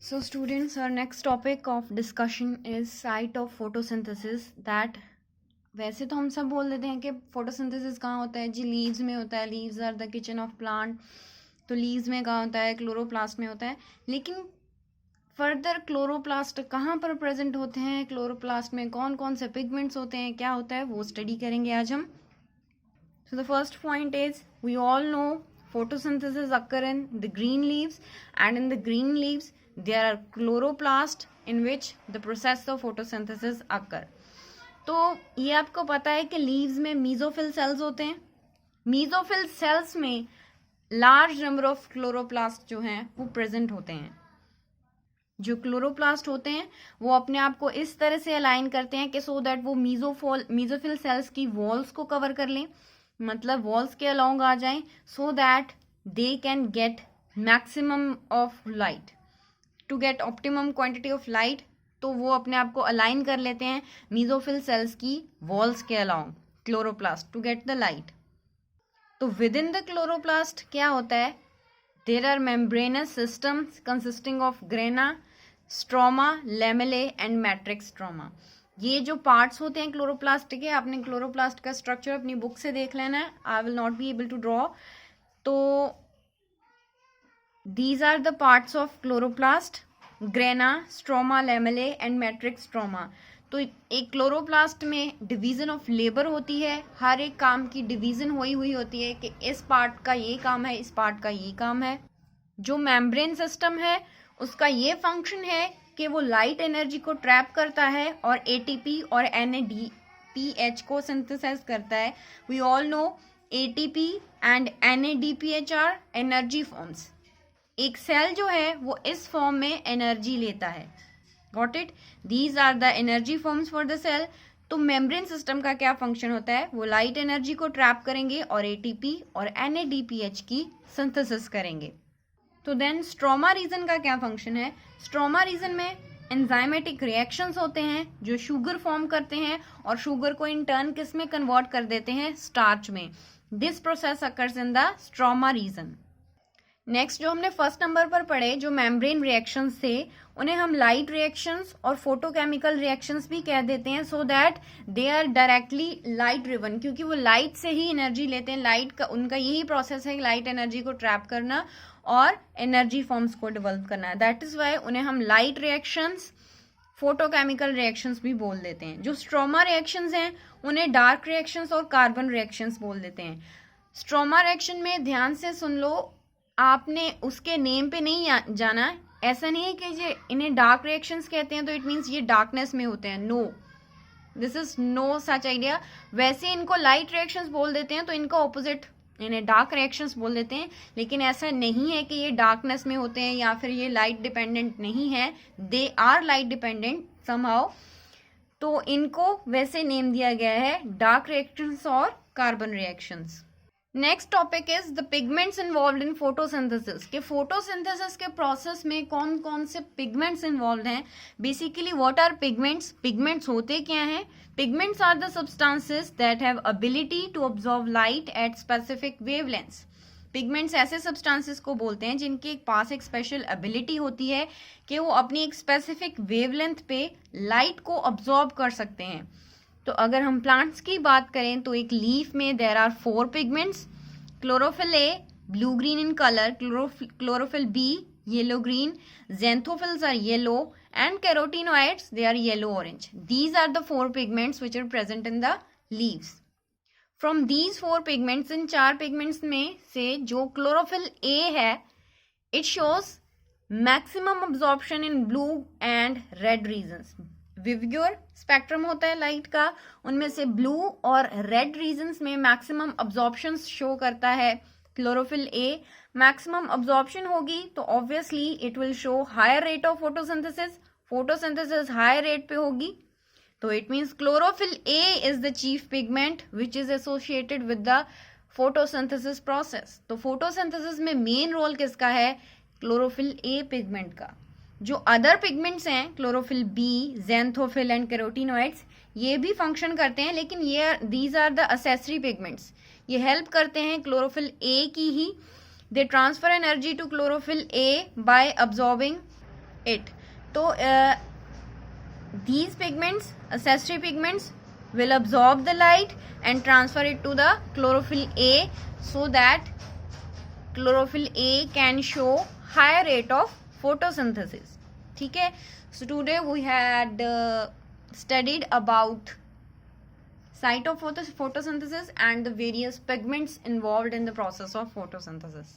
So students, our next topic of discussion is site of photosynthesis. That वैसे तो हम सब बोल देते हैं कि फोटोसिंथेसिस कहाँ होता है जी, लीव्स में होता है, leaves are the kitchen of plant. तो लीव्स में कहाँ होता है, क्लोरोप्लास्ट में होता है। लेकिन फर्दर क्लोरोप्लास्ट कहाँ पर प्रेजेंट होते हैं, क्लोरोप्लास्ट में कौन कौन से पिगमेंट्स होते हैं, क्या होता है, वो स्टडी करेंगे आज हम। So the first point is, we all know photosynthesis occur in the green leaves, and in the green leaves there are chloroplast in which the process of photosynthesis occur. तो ये आपको पता है कि लीव्स में मीजोफिल सेल्स होते हैं। Mesophyll sales में लार्ज नंबर ऑफ क्लोरोप्लास्ट जो हैं वो प्रेजेंट होते हैं। जो क्लोरोप्लास्ट होते हैं वो अपने आप को इस तरह से अलाइन करते हैं कि सो दैट वो मीजोफिल सेल्स की वॉल्स को कवर कर लें, मतलब वॉल्स के अलोंग आ जाएं, so that they can get maximum of light, to get optimum quantity of light. तो वो अपने आप को अलाइन कर लेते हैं मीजोफिल सेल्स की वॉल्स के along, chloroplast, to get the light. तो विद इन द क्लोरोप्लास्ट क्या होता है, there are membranous systems consisting of grana, stroma, lamellae and matrix stroma. ये जो पार्ट्स होते हैं क्लोरोप्लास्ट के, आपने क्लोरोप्लास्ट का स्ट्रक्चर अपनी बुक से देख लेना है, I will not be able to draw. तो these are the parts of chloroplast, grana, stroma, lamellae and matrix stroma. तो एक क्लोरोप्लास्ट में डिवीजन ऑफ लेबर होती है, हर एक काम की डिवीजन हुई होती है कि इस पार्ट का ये काम है, इस पार्ट का ये काम है। जो मेम्ब्रेन सिस्टम है उसका ये फंक्शन है कि वो लाइट एनर्जी को ट्रैप करता है और एटीपी और एनएडीपीएच को सिंथेसाइज करता है। We all know ATP and NADPH are energy forms. एक सेल जो है वो इस फॉर्म में एनर्जी लेता है। Got it? These are the energy forms for the cell. तो मेम्ब्रेन सिस्टम का क्या फंक्शन होता है, वो लाइट एनर्जी को ट्रैप करेंगे और एटीपी और एनएडीपीएच की सिंथेसिस करेंगे। तो देन स्ट्रोमा रीजन का क्या फंक्शन है, स्ट्रोमा रीजन में एंजाइमेटिक रिएक्शंस होते हैं जो शुगर फॉर्म करते हैं और शुगर को इन टर्न किस में कन्वर्ट कर देते हैं, स्टार्च में। This process occurs in the stroma region. Next जो हमने फर्स्ट नंबर पर पढ़े, जो मेम्ब्रेन रिएक्शंस थे, उन्हें हम लाइट रिएक्शंस और फोटोकेमिकल रिएक्शंस भी कह देते हैं, so that they are directly light driven, क्योंकि वो लाइट से ही एनर्जी लेते हैं। लाइट का उनका यही प्रोसेस है, लाइट एनर्जी को ट्रैप करना और एनर्जी फॉर्म्स को डेवलप करना। दैट इज वाई उन्हें हम लाइट रिएक्शंस, फोटोकेमिकल रिएक्शंस भी बोल देते हैं। जो स्ट्रोमा रिएक्शंस हैं उन्हें डार्क रिएक्शंस और कार्बन रिएक्शंस बोल देते हैं। स्ट्रोमा रिएक्शन में ध्यान से सुन लो, आपने उसके नेम पे नहीं जाना। ऐसा नहीं है कि ये इन्हें डार्क रिएक्शंस कहते हैं तो इट मीन्स ये डार्कनेस में होते हैं, no, this is no such idea. वैसे इनको लाइट रिएक्शंस बोल देते हैं तो इनका ऑपोजिट इन्हें डार्क रिएक्शंस बोल देते हैं, लेकिन ऐसा नहीं है कि ये डार्कनेस में होते हैं या फिर ये लाइट डिपेंडेंट नहीं है, they are light dependent somehow. तो इनको वैसे नेम दिया गया है डार्क रिएक्शंस और carbon reactions. Next topic is the pigments involve in photosynthesis. के फोटोसिंथेसिस के प्रोसेस में कौन कौन से पिगमेंट्स इन्वॉल्व हैं। Basically what are pigments, pigments होते क्या हैं। Pigments are the substances that have ability to absorb light at specific wavelengths. Pigments ऐसे सब्सटेंसेस को बोलते हैं जिनके पास एक स्पेशल एबिलिटी होती है कि वो अपनी एक स्पेसिफिक वेवलेंथ पे लाइट को ऑब्जॉर्व कर सकते हैं। तो अगर हम प्लांट्स की बात करें तो एक लीफ में there are 4 pigments, chlorophyll A blue green in colour, chlorophyll B yellow green, xanthophylls are yellow and carotenoids they are yellow orange. These are the 4 pigments which are present in the leaves. From these 4 pigments, in 4 pigments में से जो chlorophyll A है, it shows maximum absorption in blue and red regions. विविग्योर spectrum होता है light का, उनमें से ब्लू और रेड रीजन्स में मैक्सिमम अब्जॉर्प्शन शो करता है क्लोरोफिल ए। मैक्सिमम अब्जॉर्प्शन होगी तो obviously it will show higher rate of photosynthesis, photosynthesis higher rate पे होगी। तो it means chlorophyll A is the chief pigment which is associated with the photosynthesis process. तो photosynthesis में main role किसका है, chlorophyll A pigment का। जो other pigments हैं, chlorophyll B, xanthophylls and carotenoids, ये भी फंक्शन करते हैं, लेकिन ये these are the accessory pigments. ये हेल्प करते हैं क्लोरोफिल ए की ही। They transfer energy to chlorophyll A by absorbing it. तो these pigments, accessory pigments, will absorb the light and transfer it to the chlorophyll A, so that chlorophyll A can show higher rate of photosynthesis. ठीक है. So today we had studied about site of photosynthesis and the various pigments involved in the process of photosynthesis.